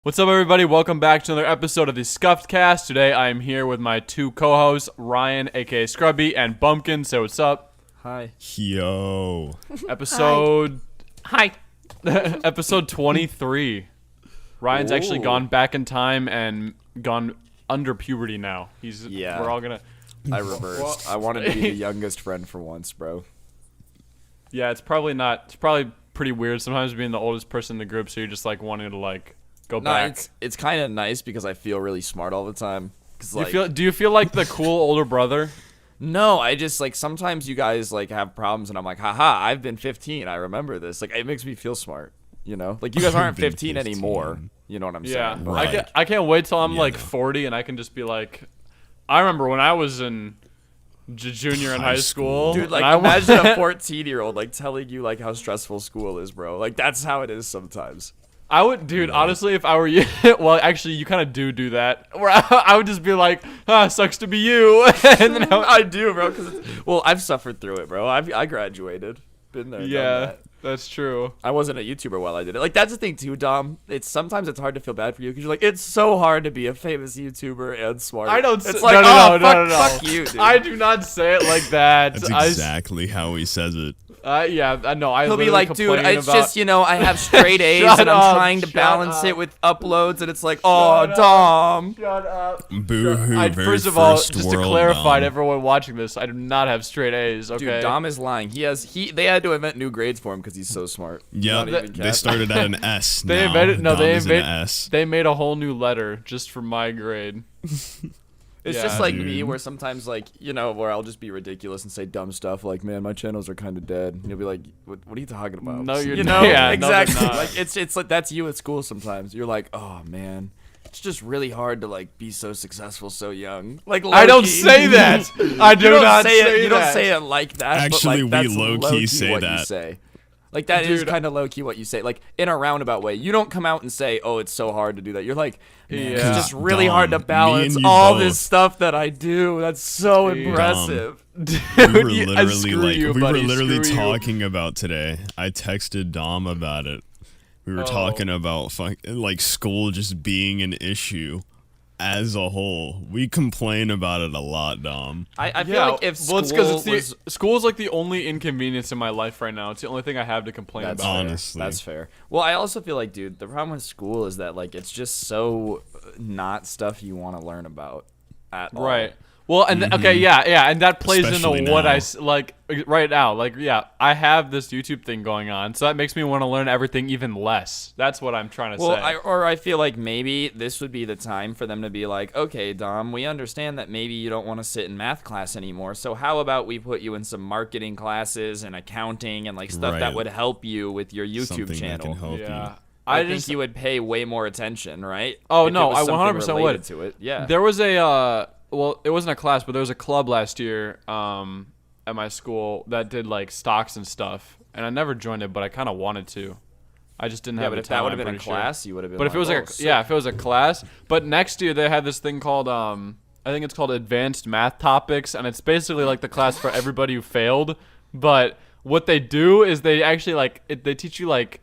What's up, everybody? Welcome back to another episode of the Skuffed Cast. Today, I am here with my two co-hosts, Ryan, aka Scrubby, and Bumpkin. Say what's up. Hi. Yo. Episode... Hi. Episode 23. Ryan's actually gone back in time and gone under puberty now. We're all gonna... I reversed. I wanted to be the youngest friend for once, bro. Yeah, it's probably pretty weird sometimes being the oldest person in the group, so you're just like wanting to like... go back. It's kind of nice because I feel really smart all the time. Do you feel like the cool older brother? No, I just like sometimes you guys like have problems and I'm like, haha, I've been 15. I remember this. Like it makes me feel smart, you know? Like you guys aren't 15 anymore. You know what I'm saying? Yeah. Right. I can't wait till I'm like 40 and I can just be like, I remember when I was in junior in high school. Dude, like imagine a 14-year-old like telling you like how stressful school is, bro. Like that's how it is sometimes. I would, dude, honestly, if I were you, well, actually, you kind of do that, where I would just be like, sucks to be you, and then I do, bro, well, I've suffered through it, bro. I graduated, been there, yeah, done that. That's true. I wasn't a YouTuber while I did it. Like, that's the thing, too, Dom. Sometimes it's hard to feel bad for you, because you're like, it's so hard to be a famous YouTuber and smart. I don't it's say, like, no. Fuck you, dude. I do not say it like that. That's exactly how he says it. Yeah, I know. He'll be like, dude, it's just, you know, I have straight A's and I'm trying to balance it with uploads, and it's like, oh, Dom. Shut up. Boo-hoo, First of all, just to clarify to everyone watching this, I do not have straight A's, okay? Dude, Dom is lying. They had to invent new grades for him because he's so smart. Yeah, they started at an S. They made a whole new letter just for my grade. It's yeah, just like dude. me, where sometimes, like, you know, where I'll just be ridiculous and say dumb stuff like, man, my channels are kind of dead. And you'll be like, what are you talking about? No, you're you not. know? Yeah, exactly. No, like, it's like, that's you at school sometimes. You're like, oh, man, it's just really hard to, like, be so successful so young. Like, I don't say that. I do not say that. You don't say it like that. Actually, but, like, that's we low-key say what that. You say. Like, that is kind of low-key what you say. Like, in a roundabout way. You don't come out and say, oh, it's so hard to do that. You're like, man, it's just really hard to balance all this stuff that I do. That's so impressive. Dude, we were literally talking about today. I texted Dom about it. We were talking about like school just being an issue as a whole. We complain about it a lot, Dom. I feel like if school school is like the only inconvenience in my life right now. It's the only thing I have to complain about. Honestly. That's fair. Well, I also feel like, dude, the problem with school is that like it's just so not stuff you want to learn about at all. Right. Well, and okay, yeah, and that plays Especially into what now. I like right now. Like, yeah, I have this YouTube thing going on, so that makes me want to learn everything even less. That's what I'm trying to say. I feel like maybe this would be the time for them to be like, okay, Dom, we understand that maybe you don't want to sit in math class anymore, so how about we put you in some marketing classes and accounting and like stuff that would help you with your YouTube channel. That can help you. I think you would pay way more attention, right? Oh, if no, it was I 100% would. to it. Yeah. There was well, it wasn't a class, but there was a club last year at my school that did like stocks and stuff, and I never joined it, but I kind of wanted to. I just didn't have the but if time. that would have been a class, you would have been. But if it was if it was a class, but next year they had this thing called I think it's called Advanced Math Topics, and it's basically like the class for everybody who failed. But what they do is they actually they teach you like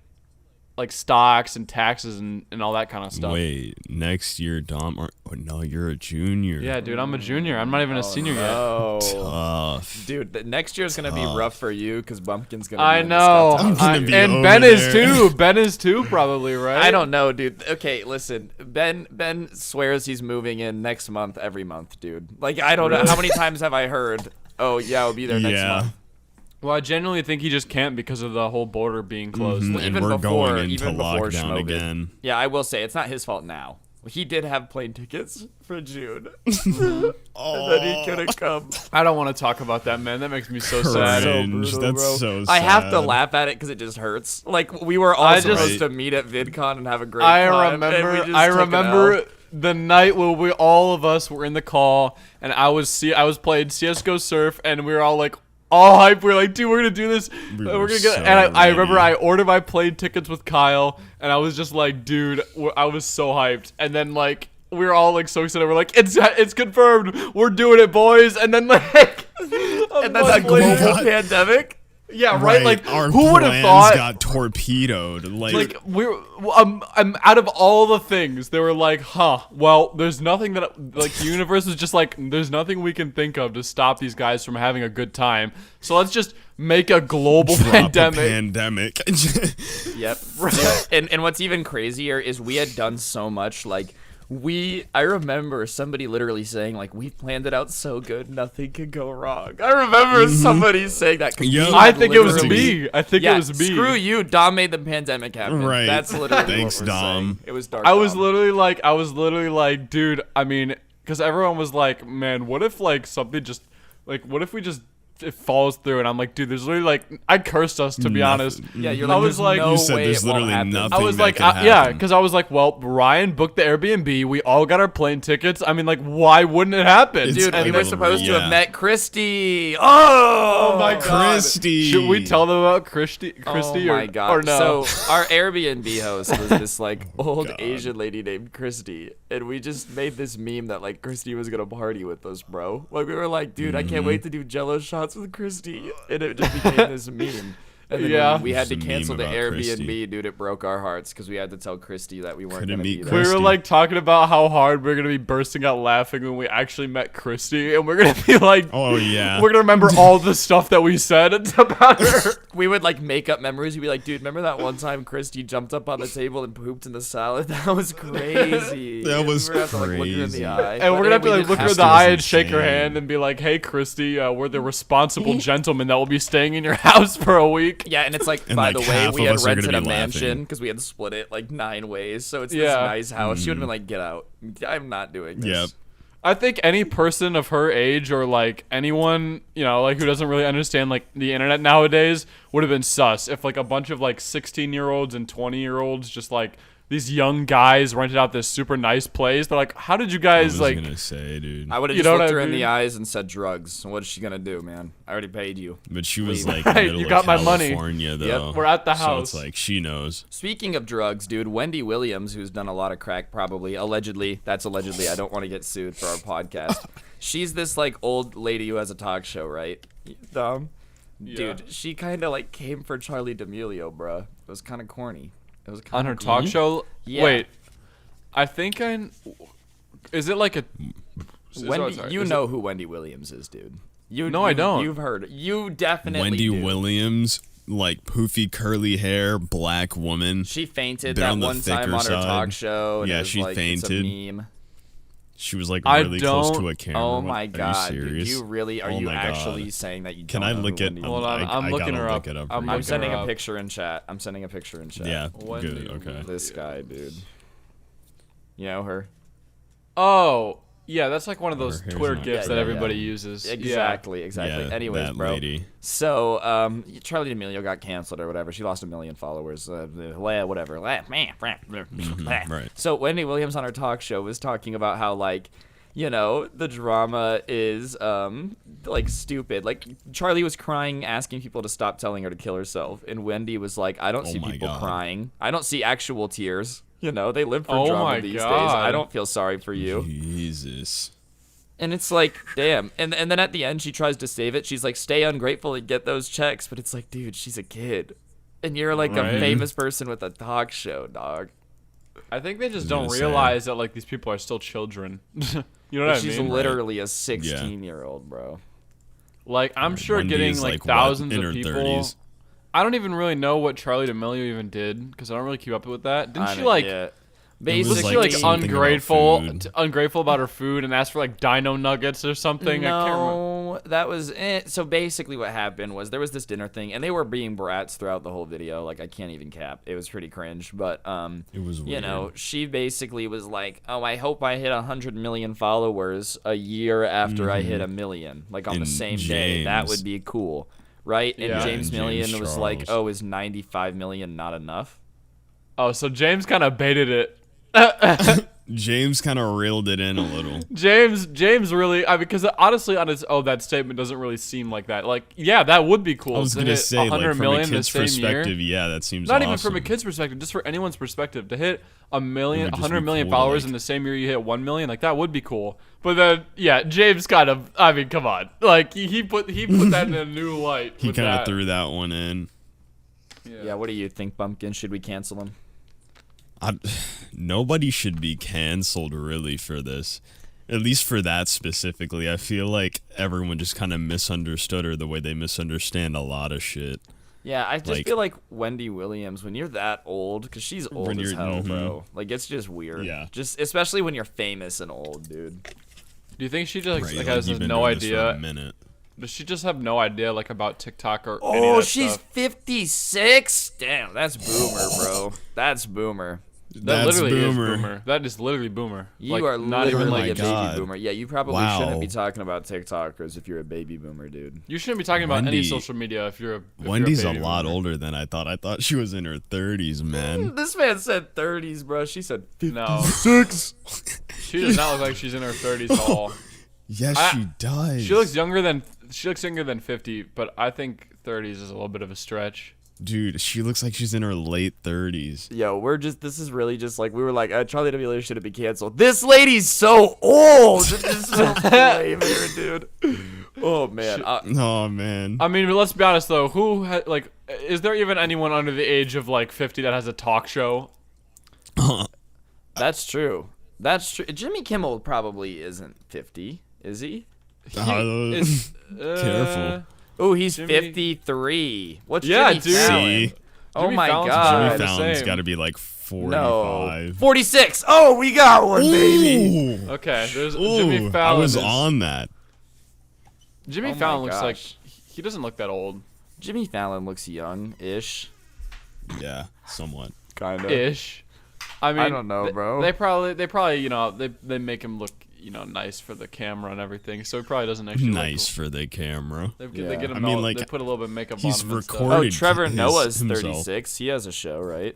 stocks and taxes and all that kind of stuff. Wait, next year, Dom? No, you're a junior. Yeah, dude, I'm a junior. I'm not even a senior yet. Tough. Dude, the next year's gonna be rough for you because Bumpkin's gonna. I know, and Ben is too. Ben is too, probably, right? I don't know, dude. Okay, listen. Ben swears he's moving in next month, every month, dude. Like I don't know how many times have I heard. Oh yeah, I'll be there next month. Well, I genuinely think he just can't because of the whole border being closed. And we're going into lockdown again. Yeah, I will say it's not his fault now. He did have plane tickets for June, and then he couldn't come. I don't want to talk about that, man. That makes me so sad. So brutal, That's bro. so sad. I have to laugh at it because it just hurts. Like we were all supposed to meet at VidCon and have a great time. I remember the night when all of us were in the call, and I was playing CS:GO Surf, and we were all like, all hype. We were like, dude, we're gonna do this. We're gonna get. And I remember I ordered my plane tickets with Kyle, and I was just like, dude, I was so hyped. And then like we were all like so excited. We're like, it's confirmed. We're doing it, boys. And then like, and then that global pandemic. Yeah, right. Like, our who would have plans thought? got torpedoed. Like we're out of all the things, they were like, huh? Well, there's nothing that like the universe was just like, there's nothing we can think of to stop these guys from having a good time. So let's just make a global pandemic. Yep. And what's even crazier is we had done so much like. I remember somebody literally saying, like, we planned it out so good, nothing could go wrong. I remember somebody saying that. I think it was me. It was me. Screw you. Dom made the pandemic happen. Right. That's literally Thanks, what we're Dom. saying. It was dark. I was literally like, dude, I mean, because everyone was like, man, what if, like, something just, like, what if we just, it falls through? And I'm like, dude, there's literally, like, I cursed us, to be honest. Yeah, you're like, there's no you said way there's it won't literally happen. nothing I was that like, could happen. yeah, because I was like, well, Ryan booked the Airbnb. We all got our plane tickets. I mean, like, why wouldn't it happen? Dude, we were supposed to have yeah. met Christy. Oh my God. Christy. Should we tell them about Christy Oh my God. or no? So our Airbnb host was this like old Asian lady named Christy, and we just made this meme that like Christy was gonna party with us, bro. Like we were like, dude, I can't wait to do Jello shots with Christy, and it just became this meme. And then Yeah. when we had to There's a meme cancel the about Airbnb, Christy. dude. It broke our hearts because we had to tell Christy that we weren't Couldn't gonna meet be We there. Christy. were like talking about how hard we're gonna be bursting out laughing when we actually met Christy, and we're gonna be like, Oh yeah. we're gonna remember all the stuff that we said about her. We would like make up memories. We'd be like, dude, remember that one time Christy jumped up on the table and pooped in the salad? That was crazy. That was We're gonna have to, like, look her in crazy. the eye. And we're gonna have to like look her in the to. eye It was and shake her insane. hand and be like, "Hey, Christy, we're the responsible gentlemen that will be staying in your house for a week." Yeah, and it's like, And, by like, the way, half we of had us are gonna rented a be mansion laughing. because we had to split it like 9 ways. So it's Yeah. this nice house. She would have been like, get out. I'm not doing this. Yep. I think any person of her age or like anyone, you know, like who doesn't really understand like the internet nowadays would have been sus if like a bunch of like 16-year-olds and 20-year-olds just like these young guys rented out this super nice place. They're like, how did you I guys was like gonna say, dude. I would have You just know looked what her I in the mean? eyes and said drugs. What is she gonna do, man? I already paid you. But she was like, Right, middle you got of my money. California, though. we're at the So house. it's like she knows. Speaking of drugs, dude, Wendy Williams, who's done a lot of crack, probably allegedly. That's allegedly. I don't want to get sued for our podcast. She's this like old lady who has a talk show, right? Dumb. Dude, she kind of like came for Charli D'amelio, bruh. It was kind of corny. It was on kinda her talk show. Yeah. Wait, I think is it like a Wendy, sorry, you is know who Wendy Williams is, dude. No, I don't. You've heard. You definitely Wendy do. Williams, like poofy curly hair, black woman. She fainted They're that on the one time thicker on her talk side. show. And Yeah, it was she like, fainted. It's a meme. She was like I really close to don't- a camera. Oh What- my God! Are you Dude, serious? you really are Oh you my God. actually saying that you? Can don't I know look who at? Wendy Hold on, I I'm looking gotta her look up. it up. I'm for I'm you. sending her a up. picture in chat. I'm sending a picture in chat. Yeah, Wendy good. Okay. This guy, dude. You know her? Oh, yeah, that's like one of Her those hair's Twitter not gits good. that Yeah, everybody yeah. uses. Exactly. Yeah, Anyways, that bro. lady. So, Charli D'amelio got canceled or whatever. She lost 1 million followers. Whatever. Right. So Wendy Williams on her talk show was talking about how like, you know, the drama is like stupid. Like Charli was crying, asking people to stop telling her to kill herself, and Wendy was like, I don't see my people God. crying. I don't see actual tears. You know, they live for Oh drama my these days. God. I don't feel sorry for you. Jesus. And it's like, damn. And then at the end, she tries to save it. She's like, stay ungrateful and get those checks. But it's like, dude, she's a kid. And you're like Right. a famous person with a talk show, dog. I think they just was don't gonna say. realize that like these people are still children. You know But what I she's mean? literally a 16-year-old, bro. Like I'm sure Wendy getting is, like what, thousands in of her people. 30s. I don't even really know what Charli D'amelio even did because I don't really keep up with that. Didn't I she mean, like? yeah. was, Was Basically, she like something about ungrateful, food. ungrateful about her food and asked for like dino nuggets or something? I can't remember. No, that was it. So basically what happened was there was this dinner thing, and they were being brats throughout the whole video. Like, I can't even cap. It was pretty cringe. But, It was you weird. know, she basically was like, oh, I hope I hit 100 million followers a year after I hit 1 million. Like, on the And same day. That James. would be cool. Right? And Yeah. James And Million James was like, Charles. oh, is 95 million not enough? Oh, so James kind of baited it. James kind of reeled it in a little. James really, because honestly, on its that statement doesn't really seem like that. Like, yeah, that would be cool. I was gonna say, 100 like, from million a kid's the same year. perspective, yeah, that seems Not awesome. even from a kid's perspective, just for anyone's perspective, to hit 100 be million cool, followers like- in the same year you hit 1 million, like that would be cool. But then, yeah, James kind of, I mean, come on, like he put that in a new light. He kind of threw that one in. Yeah, what do you think, Bumpkin? Should we cancel him? Nobody should be canceled really for this. At least for that specifically. I feel like everyone just kind of misunderstood her the way they misunderstand a lot of shit. Yeah, I just Like- feel like Wendy Williams, when you're that old, because she's old When as you're- hell, bro. Like, it's just weird. Yeah. Just especially when you're famous and old, dude. Do you think she just Right, like like, has you've been no doing this for a idea? minute. Does she just have no idea like about TikTok or any of Oh, that she's stuff? 56? Damn, that's boomer, bro. That's boomer. That That's literally boomer. is boomer. That is literally boomer. You like, are not literally even my a like baby God. boomer. Yeah, you probably Wow. shouldn't be talking about TikTokers if you're a baby boomer, dude. you shouldn't be talking about any Wendy- social media if you're a Wendy's a baby lot boomer. older than I thought. I thought she was in her 30s, man. This man said 30s, bro. She said 50. No, 6. she does not look like she's in her 30s at all. Yes, I- she does. She looks younger than 50, but I think 30s is a little bit of a stretch. Dude, she looks like she's in her late 30s. Yo, this is really just like, we were like, Charli D'amelio should have been canceled. This lady's so old. This is so lame here, dude. Oh, man. Oh, man. I mean, let's be honest though. Is there even anyone under the age of like 50 that has a talk show? That's true. That's true. Jimmy Kimmel probably isn't 50, is he? Is- Careful. Oh, he's Jimmy- 53. What's Yeah, Jimmy dude. Fallon? See? Oh Jimmy my Fallon's god. the Jimmy Fallon's same. got to be like No. 45. 46. Oh, we got one, baby. Ooh. Okay, there's Ooh, Jimmy Fallon. I was is- on that. Jimmy Oh my Fallon looks like gosh. he doesn't look that old. Jimmy Fallon looks young-ish. Yeah, somewhat. Kind of. Ish. I mean, don't know, bro. They probably, you know, they make him look, you know, nice for the camera and everything. So he probably doesn't actually Nice for the camera. Look, Yeah. they get him I mean, all, like, they put a little bit of makeup he's on him and stuff. recorded- Oh, Trevor his- Noah's himself. 36. He has a show, right?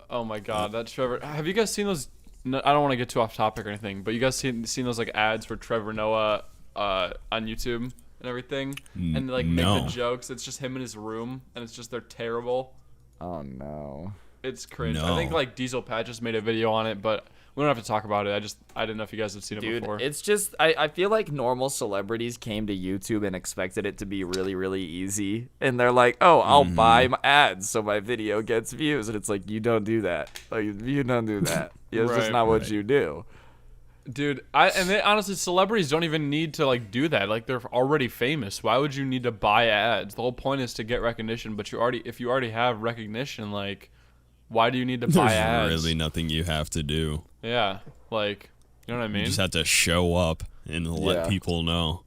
Oh my god, that Trevor. Have you guys seen those? No, I don't want to get too off topic or anything, but you guys seen those like ads for Trevor Noah on YouTube and everything, and they, like make no. the jokes. It's just him in his room, and it's just they're terrible. Oh, no. It's cringe. I No. think like Diesel Pat just made a video on it, but we don't have to talk about it. I didn't know if you guys have seen it Dude, before. it's just, I feel like normal celebrities came to YouTube and expected it to be really, really easy. And they're like, oh, I'll buy my ads so my video gets views. And it's like, you don't do that. Like, you don't do that. It's just Right, not what right. you do. Dude, honestly, celebrities don't even need to like do that. Like they're already famous. Why would you need to buy ads? The whole point is to get recognition. But if you already have recognition, like, why do you need to buy There's ads? really nothing you have to do. Yeah, like, you know what I mean? You just have to show up and let Yeah. people know.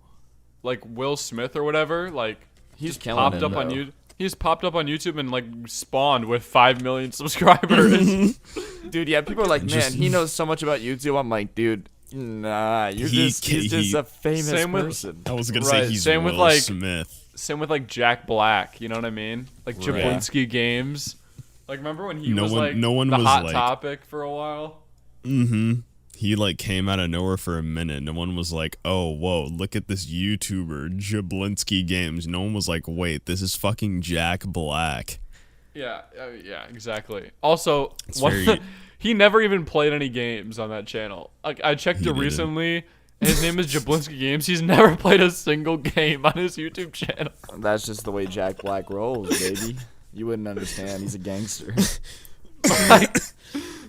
Like Will Smith or whatever, like He's just killing popped it, up on though. you. He just popped up on YouTube and like spawned with 5 million subscribers. Dude, yeah, people are like, man, Just- he knows so much about YouTube. I'm like, dude, nah, he's just a famous Same with- person. I was going to Right, say he's same with, Will like- Smith. Same with like Jack Black. You know what I mean? Like Right. Jablinski Games. Like remember when he No was one- like no one the was, hot like- topic for a while? Mm-hmm. He like came out of nowhere for a minute. No one was like, "Oh, whoa, look at this YouTuber, Jablinski Games." No one was like, "Wait, this is fucking Jack Black." Yeah, yeah, exactly. Also, It's one, very- he never even played any games on that channel. Like I checked He it didn't. recently. And his name is Jablinski Games. He's never played a single game on his YouTube channel. That's just the way Jack Black rolls, baby. You wouldn't understand. He's a gangster. Like,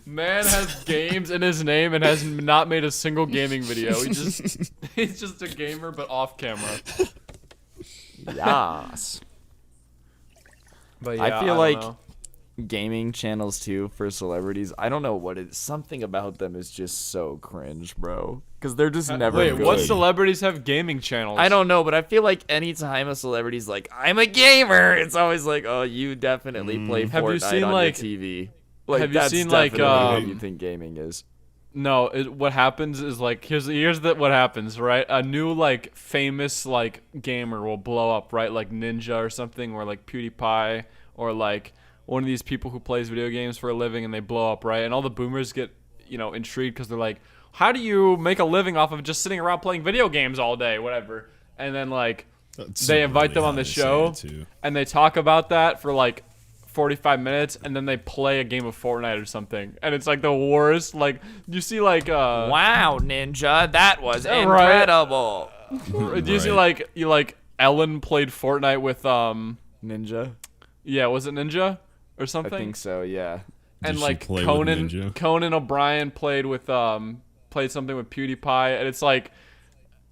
man has games in his name and has not made a single gaming video. He's just a gamer, but off camera. Yas. But I yeah, feel don't like know. gaming channels too for celebrities. I don't know what it is. Something about them is just so cringe, bro. Because they're just never Wait, good. what celebrities have gaming channels? I don't know, but I feel like anytime a celebrity's like, I'm a gamer, it's always like, oh, you definitely play Have you Fortnite seen, on like- your TV. Like, have you that's seen, like, definitely what you think gaming is. No, what happens is like what happens, right? A new like famous like gamer will blow up, right? Like Ninja or something, or like PewDiePie, or like one of these people who plays video games for a living, and they blow up, right? And all the boomers get intrigued because they're like, how do you make a living off of just sitting around playing video games all day, whatever? And then like they invite them on the show and they talk about that for like 45 minutes, and then they play a game of Fortnite or something, and it's like the worst. Like you see like wow, Ninja, that was incredible. Do you see like Ellen played Fortnite with Ninja? Yeah, was it Ninja or something? I think so, yeah. And like Conan O'Brien played something with PewDiePie, and it's like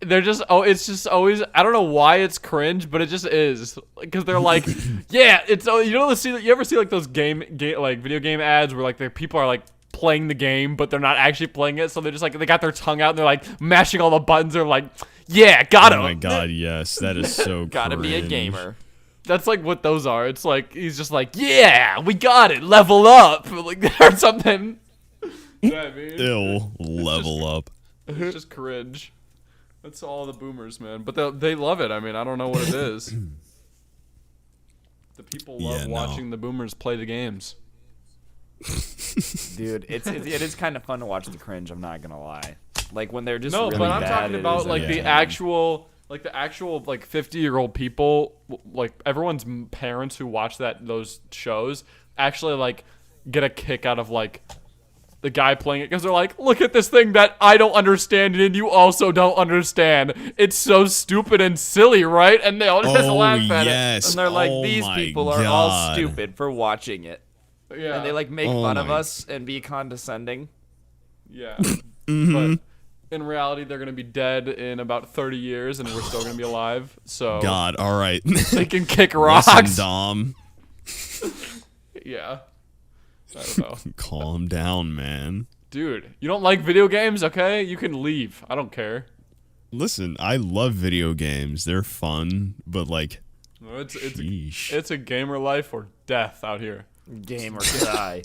it's just always, I don't know why it's cringe, but it just is, because they're like, yeah, it's you ever see like those like video game ads where like the people are like playing the game but they're not actually playing it, so they're just like, they got their tongue out and they're like mashing all the buttons, they're like, yeah, got him. Oh my god, yes, that is so gotta cringe. be a gamer. That's like what those are. It's like he's just like, yeah, we got it, level up, like or something. You know what I mean? Level up. It's just cringe. That's all the boomers, man. But they love it. I mean, I don't know what it is. The people love watching the boomers play the games. Dude, it is kind of fun to watch the cringe. I'm not gonna lie. Like when they're just no, really but I'm bad, talking about like the actual 50-year-old people, like everyone's parents who watch those shows actually like get a kick out of like the guy playing it, because they're like, look at this thing that I don't understand and you also don't understand. It's so stupid and silly, right? And they all just laugh at it. And they're like, these people are all stupid for watching it. Yeah. And they like make fun of us and be condescending. Yeah. But in reality, they're going to be dead in about 30 years and we're still going to be alive. So God, all right. They can kick rocks. Listen, Dom. Yeah. I don't know. Calm down, man. Dude, you don't like video games? Okay, you can leave. I don't care. Listen, I love video games. They're fun, but like, it's a gamer life or death out here. Game or die.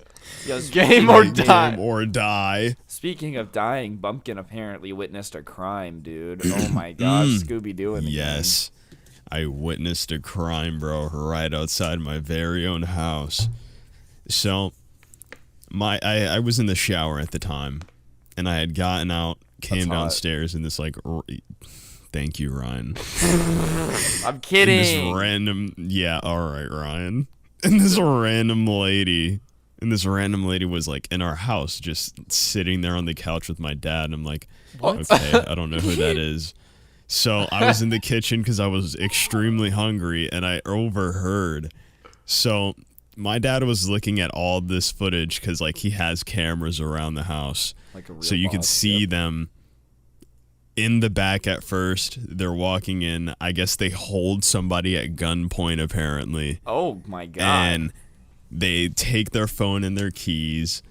Game or die. Game or die. Speaking of dying, Bumpkin apparently witnessed a crime, dude. Oh my god, Scooby-Doo in the game. I witnessed a crime, bro, right outside my very own house. So, I was in the shower at the time, and I had gotten out, came downstairs, and this like, thank you, Ryan. I'm kidding. And this random, yeah, all right, Ryan. And this random lady was like in our house, just sitting there on the couch with my dad. And I'm like, okay, I don't know who that is. So I was in the kitchen because I was extremely hungry, and I overheard. So my dad was looking at all this footage because like he has cameras around the house, like a real so you could see them in the back. At first they're walking in, I guess they hold somebody at gunpoint apparently. Oh my god. And they take their phone and their keys.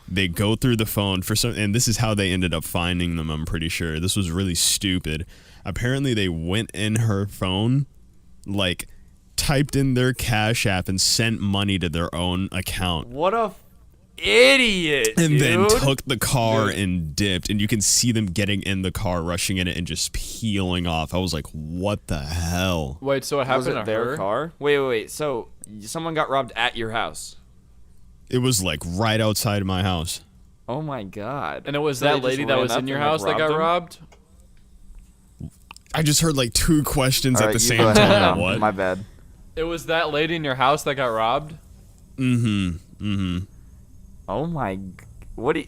They go through the phone and this is how they ended up finding them. I'm pretty sure this was really stupid. Apparently they went in her phone, like typed in their Cash App and sent money to their own account. What a idiot, and then took the car and dipped, and you can see them getting in the car, rushing in it, and just peeling off. I was like, what the hell? Wait, so it happened to their car? Wait. So someone got robbed at your house? It was like right outside my house. Oh my god. And it was that lady that was in your house that got robbed? I just heard like two questions at the same time. What? My bad. It was that lady in your house that got robbed? Oh my, what do you...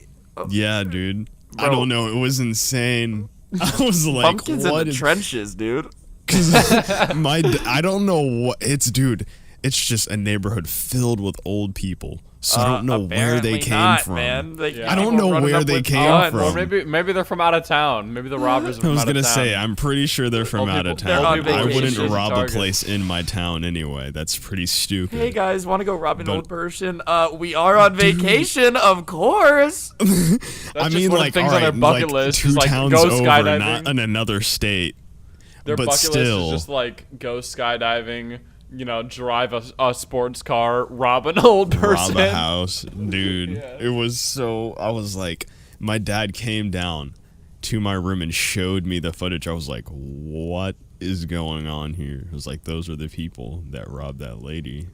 Yeah, dude. Bro. I don't know. It was insane. I was like, Bumpkins in the trenches, dude. I don't know what it's, dude. It's just a neighborhood filled with old people. So I don't know where they came from. Man. I don't know where they came from. Or maybe they're from out of town. Maybe the robbers are from out of town. I was gonna say, I'm pretty sure they're from out of town. I wouldn't rob a place in my town anyway. That's pretty stupid. Hey guys, want to go rob an old person? We are on vacation, of course. I mean, like, things on their bucket list two is like towns go over, skydiving. not in another state. Their but bucket still, list is just like go skydiving. You know, drive a sports car, rob an old person. Rob a house. Dude, It was so... I was like... My dad came down to my room and showed me the footage. I was like, what is going on here? I was like, those are the people that robbed that lady.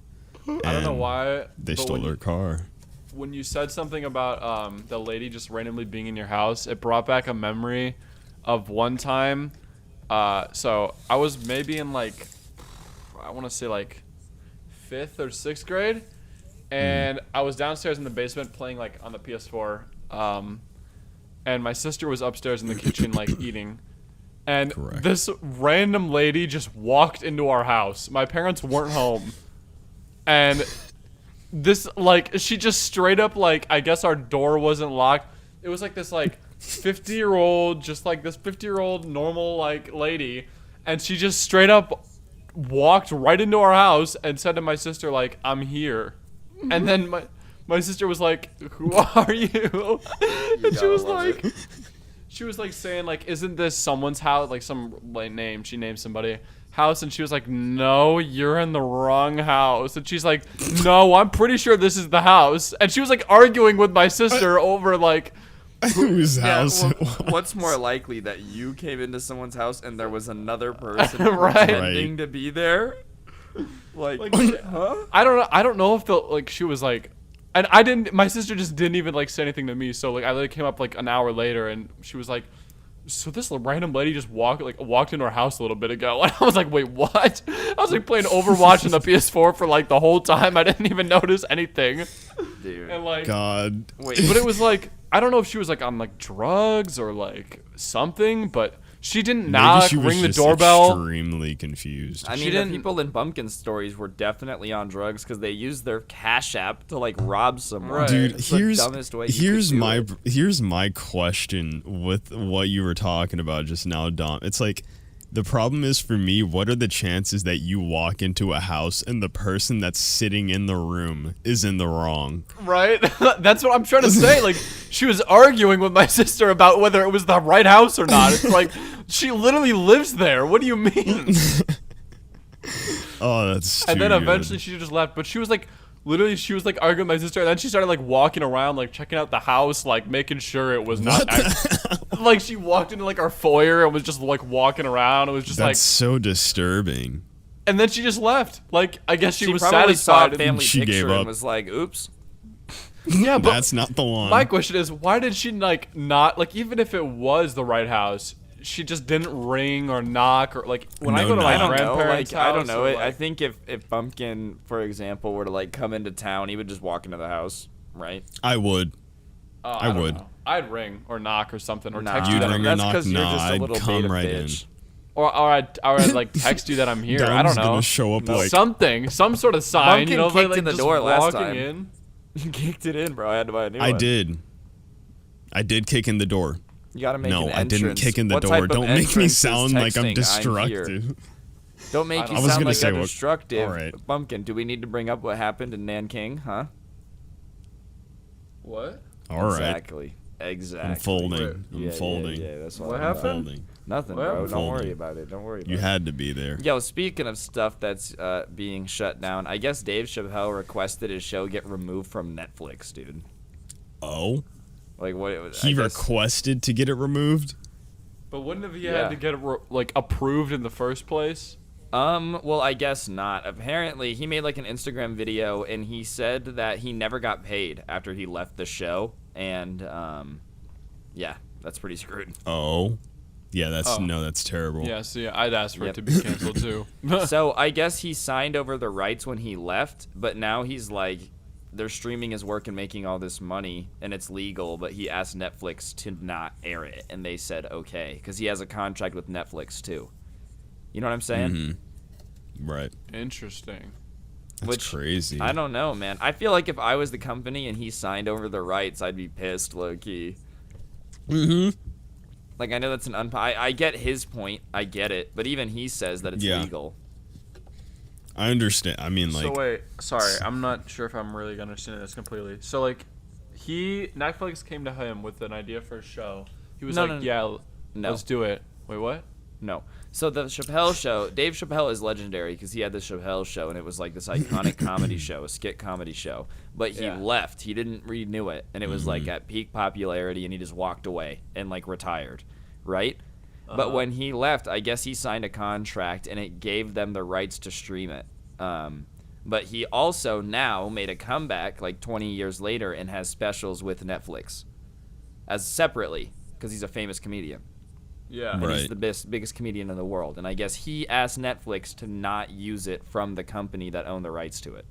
I don't know why. They stole her car. when you said something about the lady just randomly being in your house, it brought back a memory of one time. So I was maybe in like, I want to say like 5th or 6th grade, and I was downstairs in the basement playing like on the PS4, and my sister was upstairs in the kitchen like eating, and this random lady just walked into our house. My parents weren't home, and this like she just straight up like, I guess our door wasn't locked. It was like this like 50-year-old, just like this 50-year-old normal like lady, and she just straight up walked right into our house and said to my sister like, "I'm here," and then my sister was like, "Who are you?" And she was like saying like, "Isn't this someone's house?" Like some like name, she named somebody house, and she was like, "No, you're in the wrong house." And she's like, "No, I'm pretty sure this is the house." And she was like arguing with my sister over like whose house well, it was. what's more likely, that you came into someone's house and there was another person pretending to be there? Like huh? I don't know if she was like, and I didn't, my sister just didn't even like say anything to me. So like I like came up like an hour later and she was like, "So this random lady just walked into our house a little bit ago." And I was like, "Wait, what?" I was like playing Overwatch on the PS4 for like the whole time. I didn't even notice anything. Dude. And like, God. Wait, but it was like, I don't know if she was like on like drugs or like something, but she didn't knock, ring the doorbell. Extremely confused. I mean, the people in Bumpkin stories were definitely on drugs because they used their Cash App to like rob someone. Right. Dude, it's the dumbest way here's my question with what you were talking about just now, Dom. It's like, the problem is for me, what are the chances that you walk into a house and the person that's sitting in the room is in the wrong? Right? That's what I'm trying to say. Like, she was arguing with my sister about whether it was the right house or not. It's like, she literally lives there. What do you mean? Oh, that's And then too eventually good. she just left. But she was like, literally, she was like arguing with my sister, and then she started like walking around, like checking out the house, like making sure it was not. Like she walked into like our foyer and was just like walking around. It was just That's so disturbing. And then she just left. Like, I guess she was probably satisfied. saw a family She picture gave up. and was like, "Oops." Yeah, but that's not the one. my question is, why did she like not like, even if it was the right house, she just didn't ring or knock, or like when I go to my grandparents' house, I don't know. or, I think if Bumpkin, for example, were to like come into town, he would just walk into the house, right? I would. I don't would. know. I'd ring or knock or something, or Nah, text you that ring I'm or here. that's knock? because you're Nah, just a I'd little come beta right bitch. Or I'd like text you that I'm here. I don't Dom's know. gonna show up like Something, some sort of sign. Bumpkin You know, kicked like in the just door last walking time. in. You kicked it in, bro. I had to buy a new one. I did kick in the door. You gotta make No, an I entrance. didn't kick in the What door. type of Don't make me entrance is sound like I'm texting, destructive. Don't make you I was sound gonna like say I'm what- destructive. all right. Bumpkin, do we need to bring up what happened in Nanking, huh? What? All right. Exactly. Unfolding. Yeah, Unfolding. Yeah, that's What happened? Unfolding. Nothing, What bro. happened? Don't worry Unfolding. about it. Don't worry about You it. had to be there. Yo, speaking of stuff that's being shut down, I guess Dave Chappelle requested his show get removed from Netflix, dude. Oh? Like what? It was, He I guess, requested to get it removed? But wouldn't have you Yeah. had to get it like approved in the first place? Well, I guess not. Apparently, he made like an Instagram video, and he said that he never got paid after he left the show, and yeah, that's pretty screwed. Oh? Yeah, Oh. that's terrible. Yeah, so yeah, I'd ask for Yep. it to be canceled too. So I guess he signed over the rights when he left, but now he's like, they're streaming his work and making all this money, and it's legal, but he asked Netflix to not air it, and they said okay, because he has a contract with Netflix too. You know what I'm saying? Mm-hmm. Right. Interesting. That's crazy. I don't know, man. I feel like if I was the company and he signed over the rights, I'd be pissed, low-key. Mm-hmm. Like, I know that's an I get his point. I get it. But even he says that it's Yeah. legal. I understand. I mean, like... So wait, sorry, I'm not sure if I'm really understanding this completely. So like, Netflix came to him with an idea for a show. He was No, like, no, yeah, no. let's do it. Wait, what? No. So the Chappelle show, Dave Chappelle is legendary because he had the Chappelle show, and it was like this iconic comedy show, a skit comedy show. But he Yeah. left. He didn't renew it, and it was like at peak popularity, and he just walked away and like retired, right? But when he left, I guess he signed a contract, and it gave them the rights to stream it. But he also now made a comeback like 20 years later and has specials with Netflix as separately because he's a famous comedian. Yeah. And Right. he's the biggest comedian in the world. And I guess he asked Netflix to not use it from the company that owned the rights to it.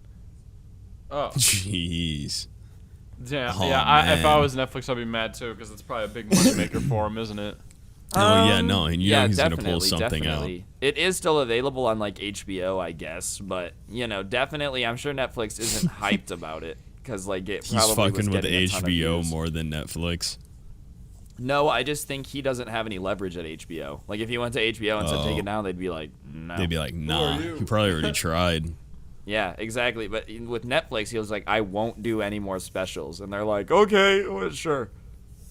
Oh. Jeez. Damn. Oh, yeah. If I man. was Netflix, I'd be mad too because it's probably a big moneymaker for him, isn't it? Oh yeah, no, and you know he's gonna pull something definitely. It is still available on like HBO, I guess, but definitely, I'm sure Netflix isn't hyped about it because like it He's probably was fucking with getting a ton of HBO views. more than Netflix. No, I just think he doesn't have any leverage at HBO. Like if he went to HBO and said take it down, they'd be like, no. They'd be like, nah. you? He probably already tried. Yeah, exactly. But with Netflix, he was like, I won't do any more specials, and they're like, okay, well, sure.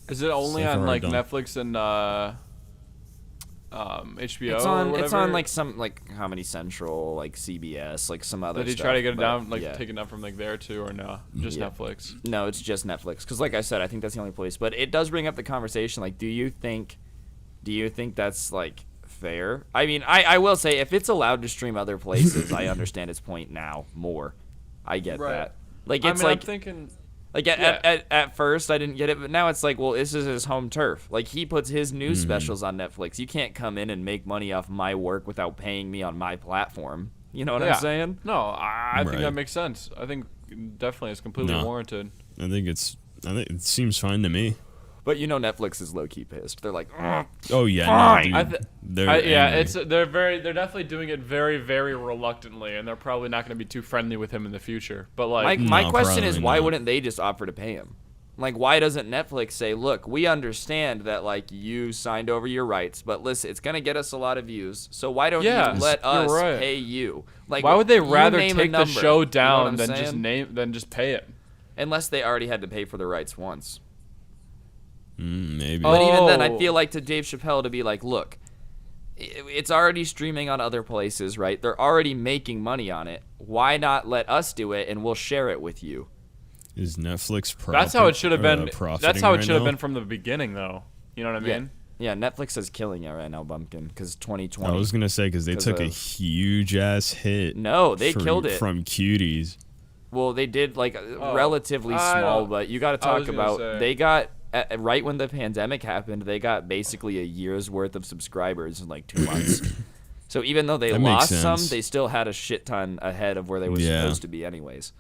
Is it only So on far, like don't. Netflix and HBO? It's or on whatever? like some like Comedy Central, like CBS, like some other. Did he stuff, try to get it but, down, like yeah. take it down from like there too, or no? Just Yeah. Netflix. No, it's just Netflix. Because like I said, I think that's the only place. But it does bring up the conversation. Like, do you think that's like fair? I mean, I will say if it's allowed to stream other places, I understand its point now more. I get Right. that. Like I it's mean, like I'm thinking. like at first I didn't get it, but now it's like, well, this is his home turf. Like he puts his news specials on Netflix. You can't come in and make money off my work without paying me on my platform. You know what I'm saying? No, I think Right. that makes sense. I think definitely it's completely No. warranted. I think it seems fine to me. But Netflix is low key pissed. They're like, "Ugh, Oh yeah, Fine. no, dude. They're Yeah, angry. they're definitely doing it very, very reluctantly, and they're probably not going to be too friendly with him in the future. But like, my No, question is, probably why not. wouldn't they just offer to pay him? Like, why doesn't Netflix say, look, we understand that, like, you signed over your rights, but listen, it's going to get us a lot of views, so why don't Yeah, you let you're us right. pay you? Like, why would they you rather name a take the number, show you know what down I'm than saying? just pay it? Unless they already had to pay for the rights once. Maybe. But even then, I Oh. feel like to Dave Chappelle to be like, look, it's already streaming on other places, right? They're already making money on it. Why not let us do it, and we'll share it with you? Is Netflix That's how it should have been. profiting That's how it right should have now? been from the beginning, though. You know what I mean? Yeah, Netflix is killing it right now, Bumpkin, because 2020. I was gonna say because they 'Cause took a of- huge ass hit. No, they from- killed it. from cuties. Well, they did like relatively small, but you got to I talk was gonna about say. they got right when the pandemic happened, they got basically a year's worth of subscribers in like 2 months. So even though they That makes lost some, sense. they still had a shit ton ahead of where they were Yeah. supposed to be anyways.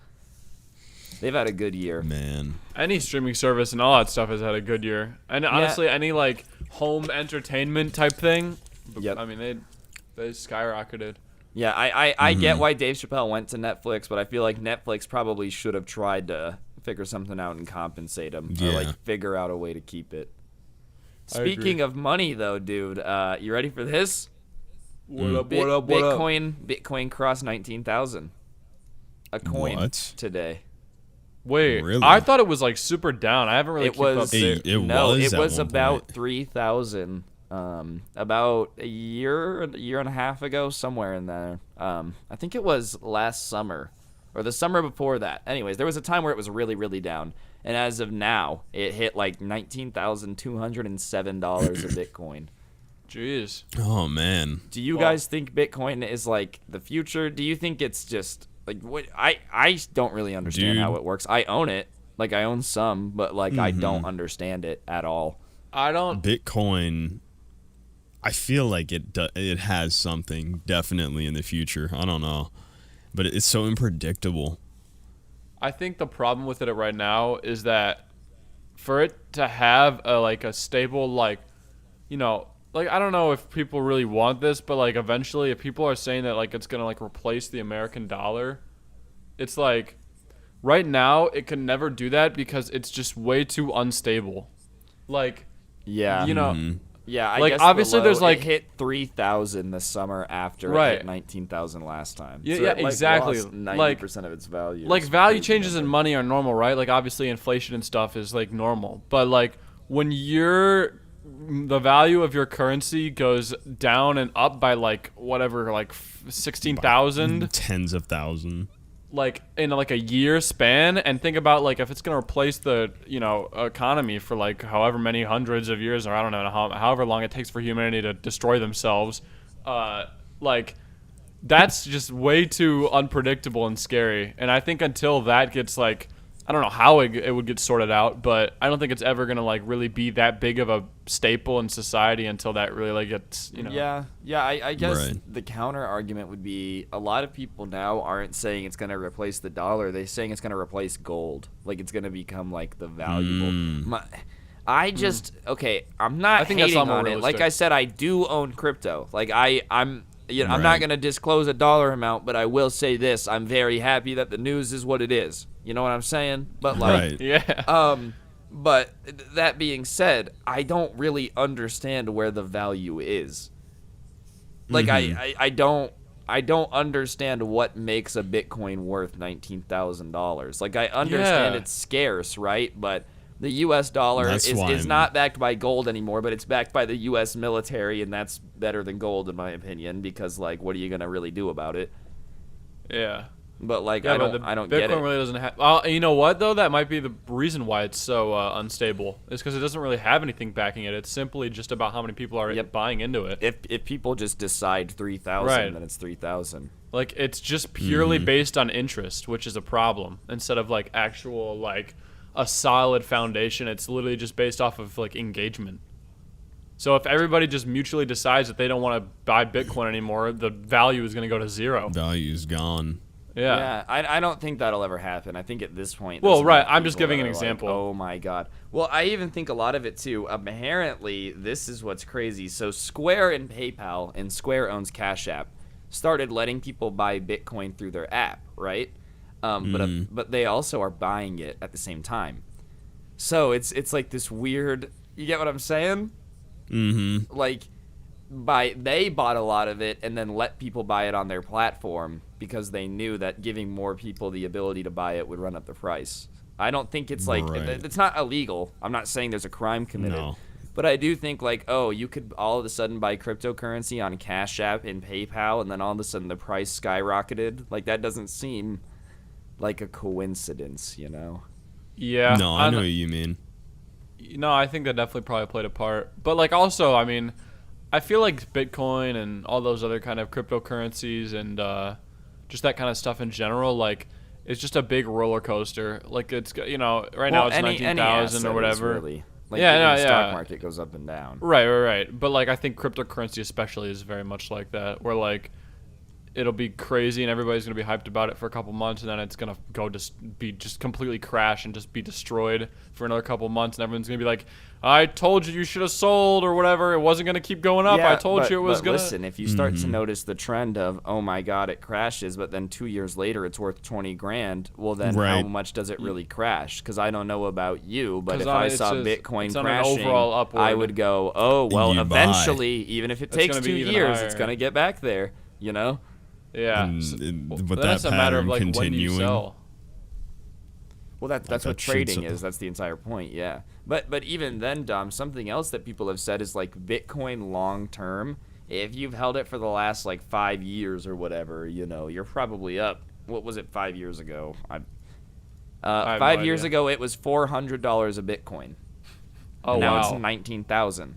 They've had a good year. Man, Any streaming service and all that stuff has had a good year. And honestly, any like home entertainment type thing, Yep. I mean, they skyrocketed. Yeah, I get why Dave Chappelle went to Netflix, but I feel like Netflix probably should have tried to figure something out and compensate him, or like Yeah. figure out a way to keep it. I agree. Speaking of money, though, dude, you ready for this? What up? What up? What up? Bitcoin crossed 19,000 a coin What? today. Wait, Really? I thought it was like super down. I haven't really It kept up was there. It no, was it at was one about point. 3,000. About a year and a half ago, somewhere in there. I think it was last summer or the summer before that. Anyways, there was a time where it was really, really down, and as of now, it hit like $19,207 a Bitcoin. Jeez. oh man, Do you Well- guys think Bitcoin is like the future? Do you think it's just like what? I don't really understand Dude. how it works. I own it, like I own some, but like I Mm-hmm. don't understand it at all. I don't. Bitcoin. I feel like it has something definitely in the future. I don't know, but it's so unpredictable. I think the problem with it right now is that for it to have a stable like I don't know if people really want this, but like eventually if people are saying that like it's gonna like replace the American dollar, it's like right now it can never do that because it's just way too unstable. Like Yeah, yeah. I like, guess obviously the low, there's, like- it hit 3,000 this summer after it Right. hit 19,000 last time. Yeah, So yeah, it, like, exactly. lost Like- 90% of its value. like It's a value crazy changes in number. money are normal, right? Like obviously inflation and stuff is like normal, but like when the value of your currency goes down and up by like whatever, like 16,000, Tens of thousands. like in like a year span, and think about like if it's gonna replace the economy for like however many hundreds of years, or I don't know however long it takes for humanity to destroy themselves, like that's just way too unpredictable and scary. And I think until that gets like, I don't know how it would get sorted out, but I don't think it's ever gonna like really be that big of a staple in society until that really like gets, you know. Yeah. I guess Right. the counter argument would be a lot of people now aren't saying it's gonna replace the dollar. They're saying it's gonna replace gold. Like it's gonna become like the valuable. Okay. I'm not I think that's a lot hating more on it. realistic. Like I said, I do own crypto. Like I'm I'm not Right. gonna disclose a dollar amount, but I will say this: I'm very happy that the news is what it is. You know what I'm saying? But like, Right. Yeah. But that being said, I don't really understand where the value is. Like I don't understand what makes a Bitcoin worth $19,000. Like I understand Yeah. it's scarce, right? But the U.S. dollar That's why is I'm- not backed by gold anymore, but it's backed by the U.S. military, and that's better than gold in my opinion. Because like, what are you gonna really do about it? Yeah. But like, Yeah, I but don't Bitcoin get it. really doesn't have. You know what though? That might be the reason why it's so unstable. Is because it doesn't really have anything backing it. It's simply just about how many people are Yep. buying into it. If people just decide 3,000, Right. then it's 3,000. Like it's just purely based on interest, which is a problem. Instead of like actual like a solid foundation, it's literally just based off of like engagement. So if everybody just mutually decides that they don't want to buy Bitcoin anymore, the value is going to go to zero. Value's gone. Yeah. I don't think that'll ever happen. I think at this point. Well, there's right, enough I'm just people giving that an are like, example. oh my god. Well, I even think a lot of it too. Apparently, this is what's crazy. So Square and PayPal, and Square owns Cash App, started letting people buy Bitcoin through their app, right? But they also are buying it at the same time. So it's like this weird. You get what I'm saying? Mm-hmm. Like they bought a lot of it and then let people buy it on their platform because they knew that giving more people the ability to buy it would run up the price. I don't think it's like Right. it's not illegal. I'm not saying there's a crime committed. No. But I do think like, oh, you could all of a sudden buy cryptocurrency on Cash App and PayPal and then all of a sudden the price skyrocketed. Like that doesn't seem like a coincidence, you know? Yeah. No, I know what you mean. No, I think that definitely probably played a part. But like also, I mean, I feel like Bitcoin and all those other kind of cryptocurrencies and just that kind of stuff in general, like it's just a big roller coaster. Like it's right now it's 19,000 asset or is whatever. really. Like Yeah, even no, the yeah. stock market goes up and down. Right. But like I think cryptocurrency especially is very much like that, where like it'll be crazy and everybody's gonna be hyped about it for a couple months, and then it's gonna go just completely crash and just be destroyed for another couple months, and everyone's gonna be like, I told you should have sold or whatever. It wasn't gonna keep going up. I told you it was gonna. Listen, if you start to notice the trend of, oh my god, it crashes, but then 2 years later it's worth 20 grand. Well, then how Right. much does it really crash? Because I don't know about you, but 'Cause if I it's saw just- Bitcoin it's on an crashing, overall upward. I would go, oh well, You buy. eventually, even if it takes gonna 2 be even years, it's higher. gonna get back there. You know. Yeah. And So- with then that it's a matter of pattern like when do you continuing. sell. Well, that's that what should trading sup- is. That's the entire point. Yeah. But even then, Dom, something else that people have said is like Bitcoin long term. If you've held it for the last like 5 years or whatever, you're probably up. What was it 5 years ago? have 5 no years idea. ago, it was $400 a Bitcoin. Oh Now wow. it's 19,000.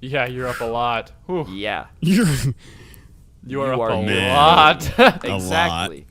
Yeah, you're up a lot. Whew. Yeah. You are You up are a man. lot. Exactly.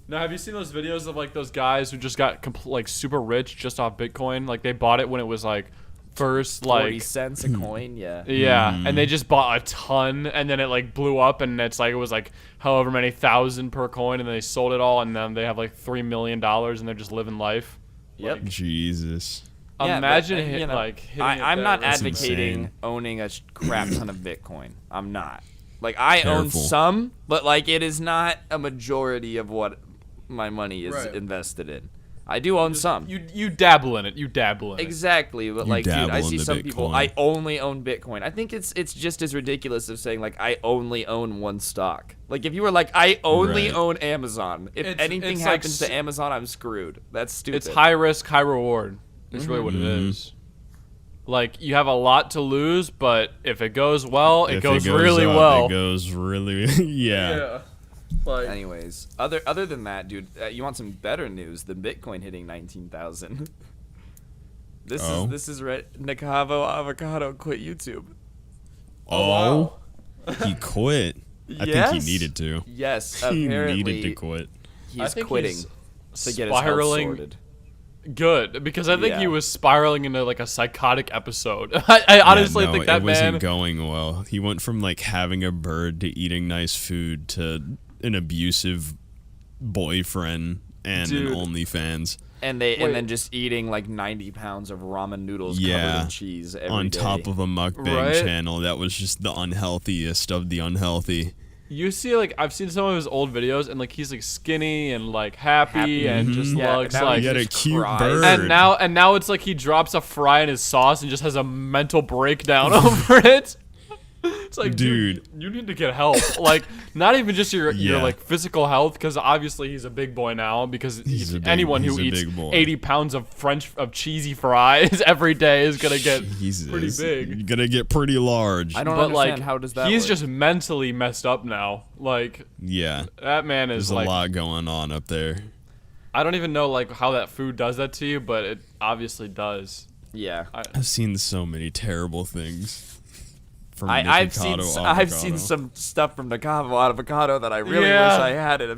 Now, have you seen those videos of like those guys who just got like super rich just off Bitcoin? Like they bought it when it was like first 40 like cents a coin. Yeah. yeah, and they just bought a ton, and then it like blew up, and it's like it was like however many thousand per coin, and they sold it all, and then they have like $3 million, and they're just living life. Yep. Jesus. Yeah, Imagine but, hitting it I'm there not with- advocating insane. owning a crap ton of Bitcoin. I'm not. Like I own Careful. some, but like it is not a majority of what my money is Right. invested in. I do own some. You dabble in it. You dabble in it. Exactly, but You like, dude, dabble I in see the some people. Bitcoin. I only own Bitcoin. I think it's just as ridiculous as saying like I only own one stock. Like if you were like I only Right. own Amazon. If It's- anything it's like happens to Amazon, I'm screwed. That's stupid. It's high risk, high reward. It's really what it is. Like you have a lot to lose, but if it goes well, it If goes goes really up, well. It goes really, yeah. Like, Anyways, other than that, dude, you want some better news than Bitcoin hitting 19,000? Oh. This is 𝗏𝗂𝗏 Avocado quit YouTube. Oh, he quit. I think he needed to. Yes, He apparently needed to quit. he's quitting to get his health sorted. Good, because I think he was spiraling into like a psychotic episode. I honestly think that it wasn't going well. He went from like having a bird to eating nice food to an abusive boyfriend and an OnlyFans. And then just eating like 90 pounds of ramen noodles covered in cheese every on day. top of a mukbang channel that was just the unhealthiest of the unhealthy. You see, like, I've seen some of his old videos, and like he's like skinny and like happy and just looks like he had a cute bird. And now it's like he drops a fry in his sauce and just has a mental breakdown over it. It's like, dude, you need to get help. Like, not even just your like physical health, because obviously he's a big boy now. Because anyone who eats 80 pounds of cheesy fries every day is gonna get pretty big. You're gonna get pretty large. I don't understand, how does that he's work? just mentally messed up now. Like, that man is There's like a lot going on up there. I don't even know like how that food does that to you, but it obviously does. Yeah, I've seen so many terrible things. I've seen some stuff from Nikocado Avocado that I really wish I had it.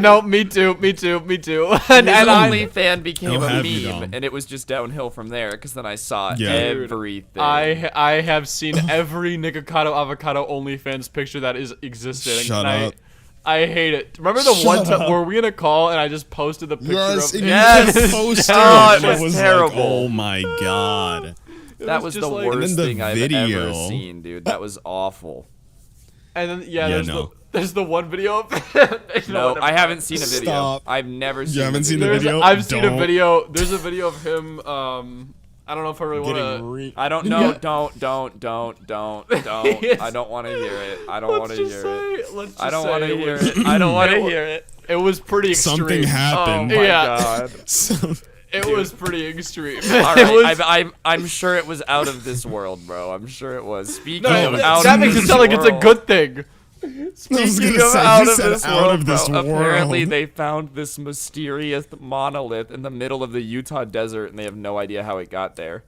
No, me too. And his OnlyFans became a meme, and it was just downhill from there. Because then I saw everything. I have seen every Nikocado Avocado OnlyFans picture that is existing. Shut up. I hate it. Remember the one time were we in a call and I just posted the picture of poster. It was terrible. Like, oh my god. That was the worst thing I've ever seen, dude. That was awful. And then there's the one video of him. No, I haven't seen a video. Stop. I've never seen. You haven't seen the video? I've seen a video. There's a video of him. I don't know if I really want to. I don't know. Don't. I don't want to hear it. I don't want to hear it. I don't want to hear it. I don't want to hear it. It was pretty extreme. Something happened. Oh my god. It was pretty extreme. All right, I'm sure it was out of this world, bro. I'm sure it was. Speaking of out that of makes this it sound like it's a world- good thing. Speaking of out of this world, bro, apparently they found this mysterious monolith in the middle of the Utah desert, and they have no idea how it got there.